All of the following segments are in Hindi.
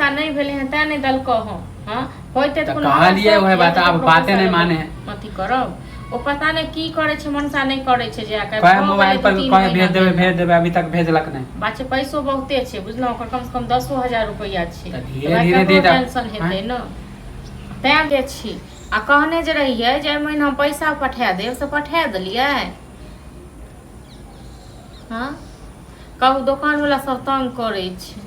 पैसा नहीं भेले हैं ता नहीं दल कहो। हां होइते त कोनो कहलिए ओहे बात अब बातें नहीं माने हैं अथी करब ओ पता नहीं की करे छे मनसा नहीं करे छे जे आके कहे मोबाइल पर कहे भेज देबे अभी तक भेजलक नहीं बाचे पैसो बहुते छे बुझलो ओकर कम से कम 10,000 रुपया छे धीरे धीरे दे टेंशन हेते न तै दे छी आ कहने जे रहिए जे महीना हम पैसा पठा देब से पठा देलिए। हां कहू दुकान वाला सब तंग करे छे।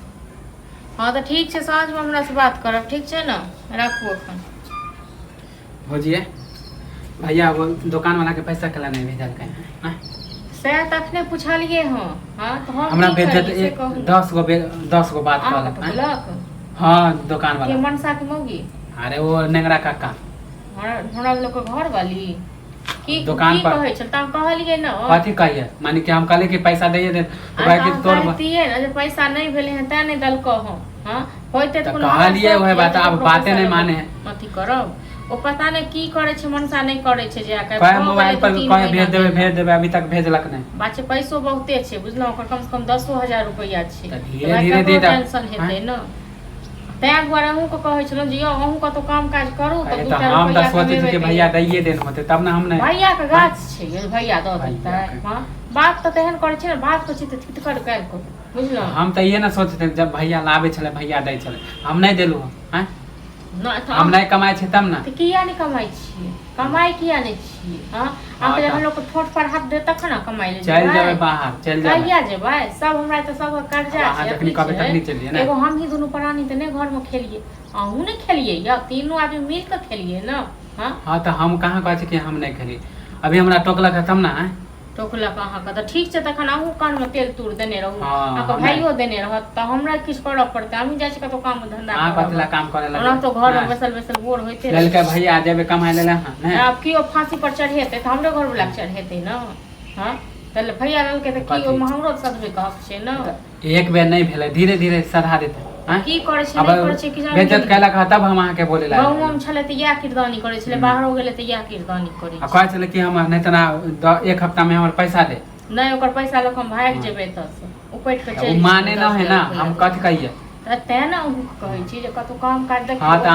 हां तो ठीक छे साँझ में हमरा से बात करब ठीक छे न राखू अपन बुझिए भैया वो दुकान वाला के पैसा कला नहीं भेजल कहीं से तखने पूछलिए हां। हां तो हम हमरा भेज 10 गो बात कहलक। हां दुकान वाला के मनसा के मौगी अरे वो नेंगरा काका हमरा लोग के घर वाली की दुकान पर कहै छ त कहलिए न कथि कहिए माने कि हम कहले कि पैसा दे दे तो भाई कि तोर कहतिए न जे पैसा नहीं भेले हैं ता नहीं दल कहो। हां होइते त कोनो कहलिए ओहे बात अब बातें नहीं माने हैं अथी करब ओ पता नहीं की करे छे मनसा नहीं करे छे जे आके कहे मोबाइल पर कहे भेज देबे अभी तक भेजलक नहीं बाचे पैसो बहुते छे बुझलो ओकर कम से कम 10,000 रुपया छे धीरे धीरे दे टेंशन हेते न तै दुआरे अहूँ को कहै छलो जे अहूँ का तो काम काज करू त दू चार हम रुपया त सोचे छी कि भैया दैये देन होते तब ना हम नहीं भैया के गाछ छे भैया द देतै। हां बात त तेहन करे छे न बात को चित चित कर काल को बुझलो हम त ये ना सोचते जब भैया लावे छले भैया दै छले हम नहीं देलु हैं न हम नहीं कमाई छे तब ना त किया नहीं कमाई छी कमाई किया नहीं छी। हां हम हम लोग को ठोट पर हाथ दे तखन कमाई ले चल जावे बाहर चल जावे कहिया जेबै सब हमरा त सब कर्जा छे अपनी कभी तक नहीं चलिए ना एगो हम ही दोनों प्राणी त नहीं घर में खेलिए अहूँ नहीं खेलिए या तीनों आदमी मिल के खेलिए न। हां हां तो हम कहां कहै छी कि हम नहीं खेली अभी हमरा टोकलक तब ना टोकला कहाँ का तो ठीक छे तखन अहूँ कान में तेल तूर देने रहू हाँ, आ भाइयो देने रहत त हमरा किछ करऽ पड़ते हम जाय छी कतो काम धंधा हां कतला काम करे लगे ओना तो घर में बैसल बैसल बोर होइते लेल के भैया जेबे कमाई लेला नहीं अब कियो फांसी पर चढ़ेते त हमरे घर वाला चढ़ेते न। हां तले भैया लेल के त कियो हमरो सदबे कहक छे न एक बेर नहीं भेले धीरे धीरे सधा देते हैं की करे छे नहीं करे छे कि जान बेइज्जत कैला का तब हम आके के बोले ला गांव में छले त या किरदानी करे छले बाहरो गेले त या किरदानी करे आ कहै छले कि हम नहीं तना एक हफ्ता में हमर पैसा दे नहीं ओकर पैसा लोग हम भाग जेबे त उपेट के चल माने न है ना हम कथि कहिए त ते ना हम कहै छी जे कतो काम काज देख हां त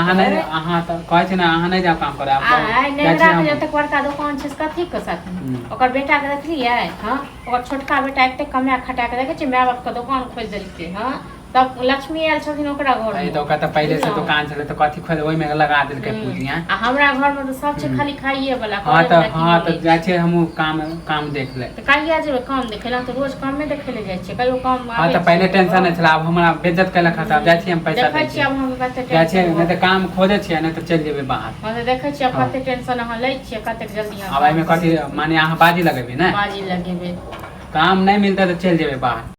अहाँ त कहै छी ना अहाँ नहीं जाओ काम करे आ नेगरा के जते बड़का दुकान छै कथि के साथ ओकर बेटा के देखलिए। हां ओकर छोटका बेटा एते कमा खटा के देखे छी माय बाप के दुकान खोल देलके। हां तब लक्ष्मी आयल छथिन ओकरा घर में तो कहता पहले से दुकान चले तो कथि खोल ओइ में लगा देल के पूंजी हैं आ हमरा घर में तो सब छै खाली खाइए वाला हां तो जाय छै हम काम देख ले त कहिया जेबे काम देखेला तो रोज काम में देखे ले जाय छै कहियो काम हां तो पहले टेंशन नहीं छला अब हमरा बेइज्जत कैला खाता जाय छी हम पैसा देखै छी अब हम कते जाय छी नहीं तो काम खोजे छी नहीं तो चल जेबे बाहर। हां तो देखै छी कते टेंशन अहाँ लै छी कते जल्दी अब एमे कथि माने अहाँ बाजी लगेबे ना बाजी लगेबे काम नहीं मिलता तो चल जेबे बाहर।